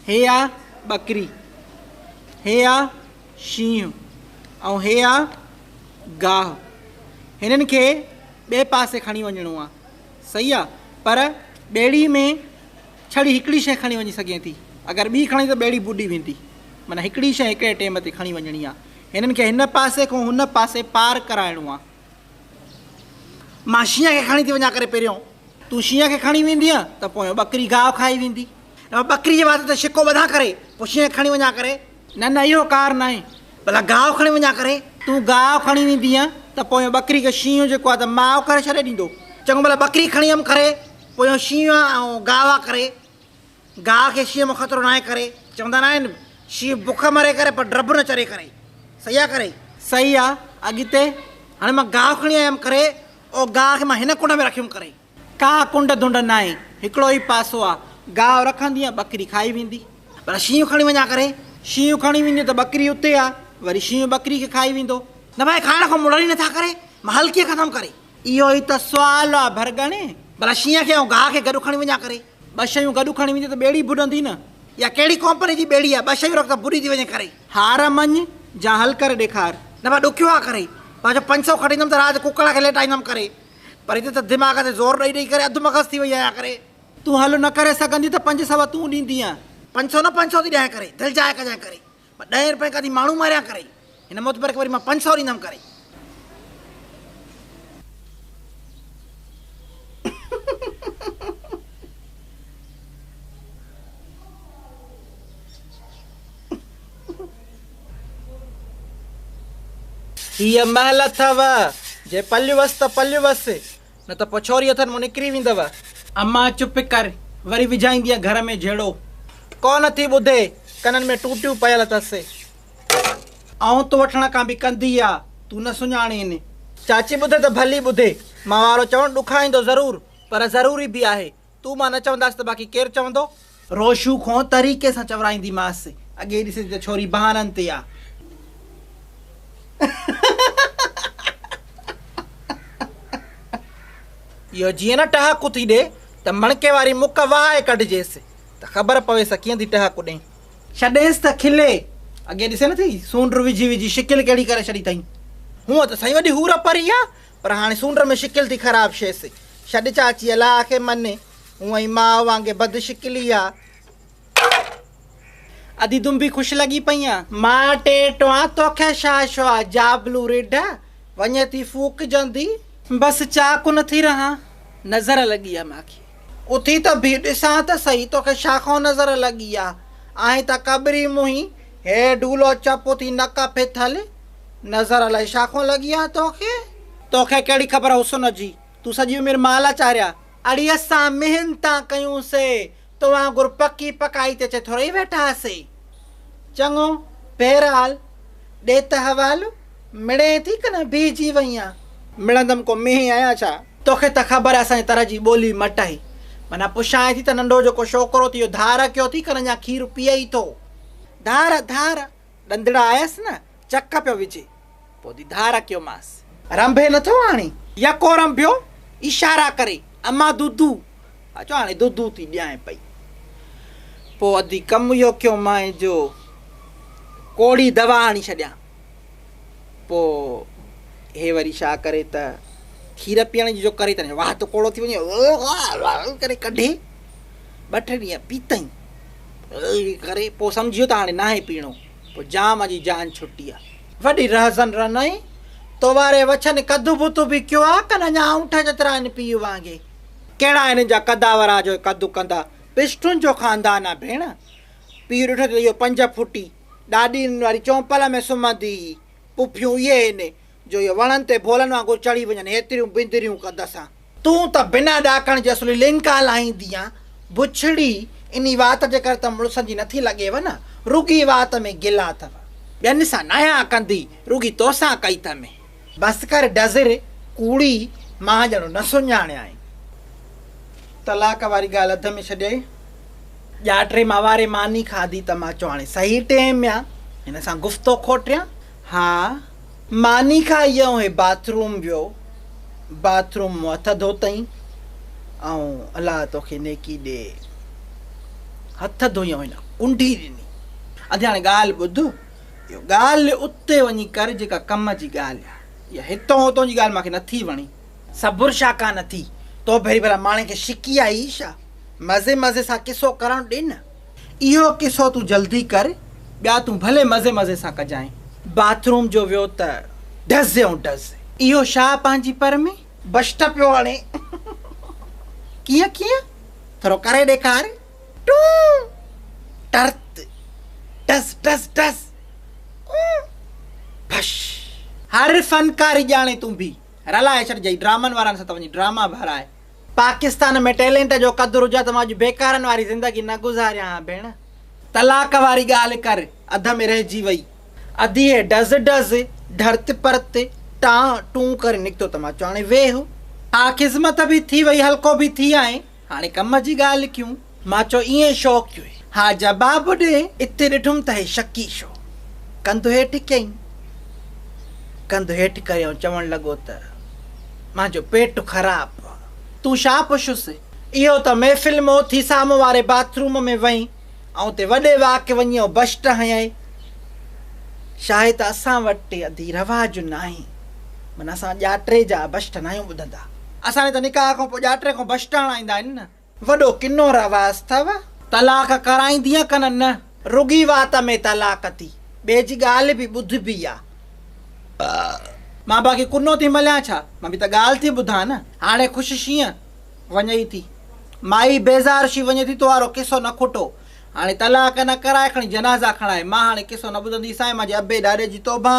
हे आ बकरी, हे आ शींहुं ऐं हे आ गाह। हिननि खे ॿिए पासे खणी वञिणो आहे, सही आहे। पर ॿेड़ी में छड़ी हिकिड़ी शइ खणी वञी सघे थी, अगरि ॿी खणी त ॿेड़ी बुॾी वेंदी। माना हिकिड़ी शइ हिकिड़े टाइम ते खणी वञणी आहे। हिननि खे हिन पासे खां हुन पासे पार कराइणो आहे। मां शींहं खे खणी थी वञा करे पहिरियों, तूं शींहं खे खणी वेंदीअ त पोइ बकरी गाह खाई वेंदी। बकरी जे वास्ते त छिको ॿधा करे पोइ शींहं खणी वञा करे, न न इहो कार न आहे। भला गाह खणी वञा करे, तूं गाह खणी वेंदीअ त पोइ बकरी खे शींहं जेको आहे त माउ करे छॾे ॾींदो। चङो भला बकरी खणी हुयमि करे, पोइ शींहं ऐं गाह करे, गाह खे शींहं में ख़तरो न आहे करे। चवंदा न आहिनि शींहं बुख मरे करे पर ड्रब न चरे करे, सही आहे करे, सही आहे। अॻिते हाणे मां गाह खणी आयमि करे, ओ गाह खे मां हिन कुंड में रखियुमि करे। का कुंड धुंड न आहे, हिकिड़ो ई पासो आहे। गाह रखंदी आहे, बकरी खाई वेंदी। पर शींहं खणी वञा करे, शींहं खणी वेंदी त बकरी उते आहे, वरी शींहं बकरी खे खाई वेंदो। न भाई खाइण खां मुड़न ई नथा करे, मां हल्की ख़तमु करे। इहो ई त सुवालु आहे भरगणे। भला शींहं खे ऐं गाह खे गॾु खणी वञा करे, ॿ शयूं गॾु खणी वेंदी त ॿेड़ी बुॾंदी न। या कहिड़ी कंपनी जी ॿेड़ी आहे, ॿ शयूं रख त बुॾी थी वञे करे। हार मञ जा हल करे ॾेखार। न भाई ॾुखियो आहे करे, मां 500 खणींदुमि त राति कुकड़ खे लेटाईंदुमि करे, पर हिते त दिमाग़ ते ज़ोर ॾेई ॾेई करे अधु मग़ज़ थी वई आहियां करे। तूं हल न करे सघंदी त 500 तूं ॾींदीअ। 500 न 500 थी ॾियां करे, दिलि जाए कजांइ करे। मां 10 रुपए कॾहिं माण्हू मारिया करे, हिन मोतबर खे वरी मां 500 ॾींदुमि करे। हीअ महल अथव, जे पल्यू वस त पल्यू वस, न त पोइ छोरी हथनि मां निकिरी वेंदव। अम्मा चुप कर, वरी विझाईंदी घर में जहिड़ो। कोन थी ॿुधे, कननि में टूटियूं पयल अथसि। ऐं तो वठण खां बि कंदी आहे, तूं न सुञाणीनि। चाची ॿुधे त भली ॿुधे, मां वारो चवणु ॾुखाईंदो ज़रूरु, पर ज़रूरी बि आहे। तूं मां न चवंदासीं त बाक़ी केरु चवंदो। रोशू खां तरीक़े सां चवराईंदीमांसि। अॻे ॾिसे त छोरी बहाननि ते आहे। इहो जीअं न टहाकू थी ॾे त मणके वारी मुक वाहे कढिजेसि त ख़बर पवेसि कीअं थी टहाकू ॾे। छॾेसि त खिले। अॻे ॾिसे नथी सूंड विझी विझी शिकिल कहिड़ी करे छॾी अथई। हूअं त सही वॾी हूर परी आहे, पर हाणे सूंड में शिकिल थी ख़राबु शेसि। छॾ चाची अलाह खे मने, हूअं ई माउ वांगुरु बद शिकिली आहे। अधी तुम बि ख़ुशि लॻी पई आहे। मां टेटवा तोखे छा छो आहे जाबलू रिढ, वञे थी फूक जंदी। बसि चाकू न थी रहा, नज़र लॻी आहे मूंखे। उथी त बि ॾिसां त सही तोखे छा खां नज़र लॻी आहे। आहे त कबरी मुही, हे ढूलो चपो थी नक फिथल, नज़र अलाए छा खां लॻी आहे तोखे। तोखे कहिड़ी ख़बर हुसन जी, तूं सॼी उमिरि माला चाढ़िया। अड़ी असां महिनतां कयूंसीं, तो वांगुरु पकी पकाई ते थोरी वेठासीं। चङो बहरहाल ॾे त हवालु, मिड़े थी की न बीजी वई आहे। मिड़ंदमि को मींहुं आहियां छा, तोखे त ख़बर आहे असांजे तरह जी ॿोली मटाई। माना पुछां थी त नंढो जेको छोकिरो थी, धार कयो थी कर, अञा खीरु पीए ई थो। धार धार ॾंदड़ा आयसि न, चक पियो विझे, पोइ थी धार कयोमांसि। रंभे नथो हाणे, यको रंभियो इशारा करे, अम्मा दूधू। अचो हाणे दूधू थी ॾियां पई। पोइ अधी कमु इहो कयो माए जो कोड़ी दवा हणी छॾियां। पोइ हे वरी छा करे त खीर पीअण जी जो करे त वाह त कोड़ो थी वञे करे कढे। 2 ॾींहं पीतई करे पोइ सम्झियो त हाणे न आहे पीअणो। पोइ जाम जी जान छुटी आहे। वॾी रहज़न रनई तो वारे वछन कदु बुतु बि कयो आहे कन, अञा ऊंठ जेतिरा आहिनि पीउ वांगे। कहिड़ा आहिनि जा कदावरा जो कदु कंदा, पिस्टुनि जो ख़ानदान आहे भेण। पीउ ॾिठो त इहो 5 फुटी ॾाॾी वारी चौंपल में सुम्हंदी, पुफियूं इहे आहिनि जो इहो वणनि ते भोलनि वांगुरु चढ़ी वञनि, हेतिरियूं बिंदरियूं कदसां। तूं त बिना ॾाकण जे असली लिंका लाहींदी आहे। बुछड़ी इन वात जे करे त मुड़ुस जी नथी लॻेव न, रुगी वात में गिला अथव। ॿियनि सां नया कंदी, रुगी तोसां कई अथमि। बसि कर डज़र कूड़ी, मां ॼणो न सुञाणिया आहीं। तलाक वारी ॻाल्हि अध में छॾे। ॼाटे मां वारे मानी खाधी त मां चयो हाणे सही टाइम आहे हिन सां गुफ़्तो खोटियां। हा मानी खाई ऐं हे बाथरूम वियो, बाथरूम मां हथ धोतई ऐं अलाह तोखे नेकी ॾे। हथ धोई हिन उंडी ॾिनी। अधु हाणे ॻाल्हि ॿुध, इहो ॻाल्हि उते वञी कर जेका कम जी ॻाल्हि आहे। इहा हितो हुतो जी ॻाल्हि मूंखे नथी वणी। सबुर छा का नथी, तो पहिरीं भला माणे खे शिकी आई छा? मज़े मज़े सां किसो करणु ॾे न। इहो किसो तूं जल्दी कर, ॿिया तूं भले मज़े मज़े सां कजांइ। बाथरूम जो वियो त डज़ डज़। इहो छा पंहिंजी पर में बस्ट पियो हाणे। कीअं कीअं थोरो करे ॾेखार। टू टर्त टस टस टस फश। हर फनकारी ॼाणे तूं बि रलाए छॾिजांइ। ड्रामनि वारनि सां त वञी ड्रामा भराए। पाकिस्तान में टैलेंट जो क़दुरु हुजे त मां अॼु बेकारनि वारी ज़िंदगी न गुज़ारियां हा भेण। तलाक वारी ॻाल्हि कर, अध में रहिजी वई। अधी डज़ डज़ धरत परत टां टूं करे निकितो त मां चयो हाणे वेह। हा ख़िज़मत बि थी वई, हल्को बि थी आए, हाणे कम जी ॻाल्हि कयूं। मां चयो ईअं शौक़ु हुई। हा जवाबु ॾे। इते ॾिठुमि त हे शकी छो। कंधु हेठि कयईं। कंधु हेठि करे चवणु लॻो त मुंहिंजो पेट ख़राबु। तूं छा पुछुसि? इहो त महफ़िल में उथी साम्हूं वारे बाथरूम में वहीं ऐं उते वॾे वाके वञी ऐं बस्ट हयईं। शायदि असां वटि अधी रवाजु न आहे, माना असां ॼाटे जा बस्ट न आहियूं ॿुधंदा। असांजे त निकाह खां पोइ ॼाटे खां बस्ट हणाईंदा आहिनि न। वॾो किनो रवाज़ अथव। तलाक कराईंदीअ कन न, रुगी वात में तलाक थी। ॿिए जी ॻाल्हि बि ॿुध बि आहे। मां बाक़ी कुनो थी मलियां छा, मां बि त ॻाल्हि थी ॿुधां न। हाणे ख़ुशि शीअं वञे थी, माई बेज़ार शी वञे थी, तो वारो किसो न खुटो। हाणे तलाक न कराए खणी जनाज़ा खणाए। मां हाणे किसो न ॿुधंदी साईं। मुंहिंजे अबे ॾाॾे जी तौबा,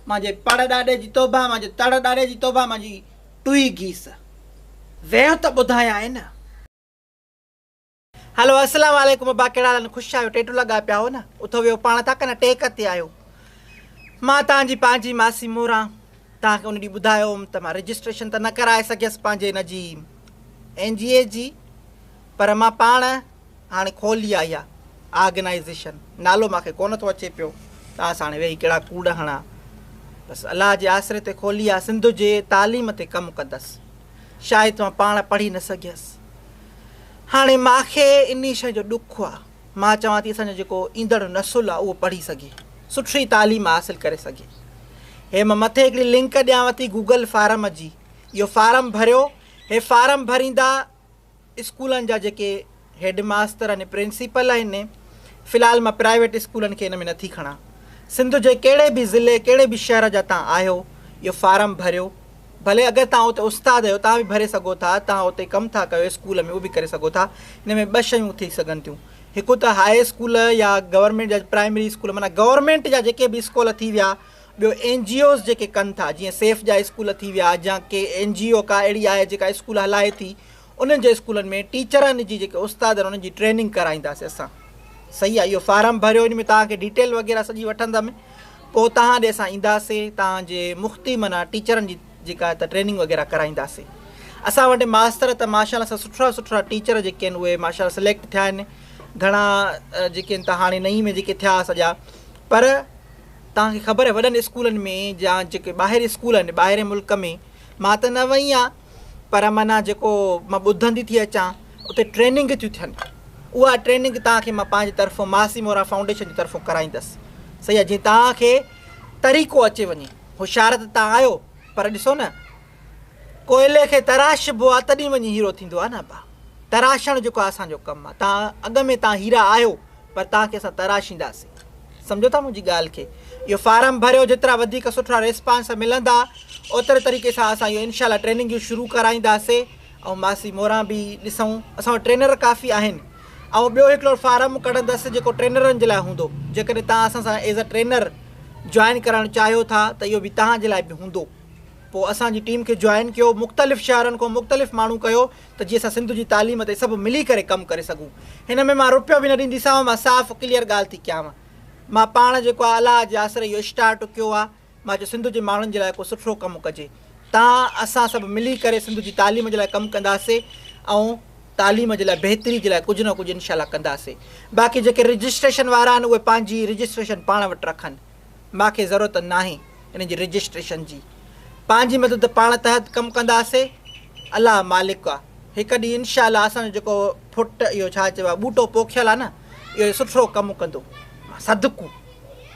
मुंहिंजे पड़ ॾाॾे जी तौबा, मुंहिंजे तड़ ॾाॾे जी तौबा, मुंहिंजी टुई गीस। वेह त ॿुधायां आहे न। हलो अस्सलाम वालेकुम। बा कहिड़ा हाल? ख़ुशि आहियो? टेटू लॻा पिया हो न, उथो वियो पाण तक न टेक ते आयो। मां तव्हांजी पंहिंजी मासी मोरां तव्हांखे उन ॾींहुं ॿुधायो हुअमि त मां रजिस्ट्रेशन त न कराए सघियसि पंहिंजे हिन जी NGA जी, पर मां पाण हाणे खोली आई आहे ऑर्गेनाइज़ेशन। नालो मूंखे कोन थो अचे पियो, तव्हां सां हाणे वेही कहिड़ा कूड़ हणां। बसि अलाह जे आसिरे ते खोली आहे। सिंध जे तालीम ते कमु कंदसि। शायदि मां पाण पढ़ी न सघियसि। हाणे मूंखे इन शइ जो ॾुखु आहे। मां चवां थी असांजो जेको ईंदड़ नसुल आहे उहो पढ़ी सघे, सुठी तालीम हासिलु करे सघे। हे मां मथे हिकिड़ी लिंक ॾियांव थी गूगल फारम जी। इहो फारम भरियो। हे फारम भरींदा स्कूलनि जा जेके हेड मास्टर अने प्रिंसिपल आहिनि। फ़िलहालु मां प्राइवेट स्कूलनि खे हिन में नथी खणां। सिंध जे कहिड़े बि ज़िले कहिड़े बि शहर जा तव्हां आहियो, इहो फारम भरियो। भले अगरि तव्हां उते उस्ताद आहियो तव्हां बि भरे सघो था, तव्हां उते कमु था कयो स्कूल में, उहो बि करे सघो था। हिन में ॿ शयूं थी सघनि थियूं। हिकु त हाई स्कूल या गवर्नमेंट जा प्राइमरी स्कूल, माना गवर्नमेंट जा जेके बि स्कूल थी विया। ॿियो NGOs जेके कनि था, जीअं सेफ जा स्कूल थी विया, या के NGO का अहिड़ी आहे जेका स्कूल हलाए थी, उन्हनि जे स्कूलनि में टीचरनि जी जेके उस्ताद आहिनि उन्हनि जी ट्रेनिंग कराईंदासीं असां। सही आहे। इहो फारम भरियो। इन में तव्हांखे डिटेल वग़ैरह सॼी वठंदमि। पोइ तव्हां ॾे असां ईंदासीं, तव्हांजे मुफ़्ती माना टीचरनि जी जेका त ट्रेनिंग वग़ैरह कराईंदासीं। असां वटि मास्तर त माशाल्लाह सां सुठा सुठा टीचर जेके आहिनि उहे माशाल्लाह सिलेक्ट थिया आहिनि। घणा जेके आहिनि त हाणे नई में जेके थिया सॼा। पर तव्हांखे ख़बर आहे वॾनि स्कूलनि में या जेके ॿाहिरि स्कूल आहिनि ॿाहिरि मुल्क में, मां त न वई आहियां, पर माना जेको मां ॿुधंदी थी अचां उते ट्रेनिंग थियूं थियनि। उहा ट्रेनिंग तव्हांखे मां पंहिंजी तरफ़ों मासी मोरा फाउंडेशन जी तरफ़ों कराईंदसि। सही आहे। जीअं तव्हांखे तरीक़ो अचे वञे। होशियार त तव्हां आहियो, पर ॾिसो न, कोयले खे तराशबो आहे तॾहिं वञी हीरो थींदो आहे न। भाउ तराशणु जेको आहे असांजो कमु आहे। तव्हां अॻ में तव्हां हीरा आहियो, पर तव्हांखे असां तराशींदासीं। सम्झो था मुंहिंजी ॻाल्हि खे? इहो फारम भरियो। जेतिरा वधीक सुठा रिस्पॉन्स मिलंदा ओतिरे तरीक़े सां असां इहो इनशाला ट्रेनिंग शुरू कराईंदासीं। ऐं मासी मोरां बि ॾिसूं, असां वटि ट्रेनर काफ़ी आहिनि। ऐं ॿियो हिकिड़ो फारम कढंदसि जेको ट्रेनरनि जे लाइ हूंदो। जेकॾहिं तव्हां असां सां एज़ अ ट्रेनर जॉइन करणु चाहियो था त इहो बि तव्हांजे लाइ बि हूंदो। पोइ असांजी टीम खे जॉइन कयो, मुख़्तलिफ़ शहरनि खां मुख़्तलिफ़ माण्हू कयो, त जीअं असां सिंध जी तालीम ते सभु मिली करे कमु करे सघूं। हिन में मां रुपयो बि न ॾींदीसांव। मां साफ़ क्लियर ॻाल्हि थी कयांव। मां पाण जेको आहे अलाह जे आसिरे इहो स्टार्ट कयो आहे। मां चयो सिंध जे माण्हुनि जे लाइ को सुठो कमु कजे। तव्हां असां सभु मिली करे सिंध जी तालीम जे लाइ कमु कंदासीं ऐं तालीम जे लाइ बहितरी जे लाइ कुझु न कुझु इनशाला कंदासीं। बाक़ी जेके रजिस्ट्रेशन वारा आहिनि उहे पंहिंजी रजिस्ट्रेशन पाण वटि रखनि। मूंखे ज़रूरत न आहे इन जी रजिस्ट्रेशन जी। पंहिंजी मदद पाण तहत कमु कंदासीं। अलाह मालिक आहे। हिकु ॾींहुं इनशाला असांजो जेको फुट इहो छा चइबो आहे ॿूटो पोखियल आहे न, इहो सुठो कमु कंदो सदकू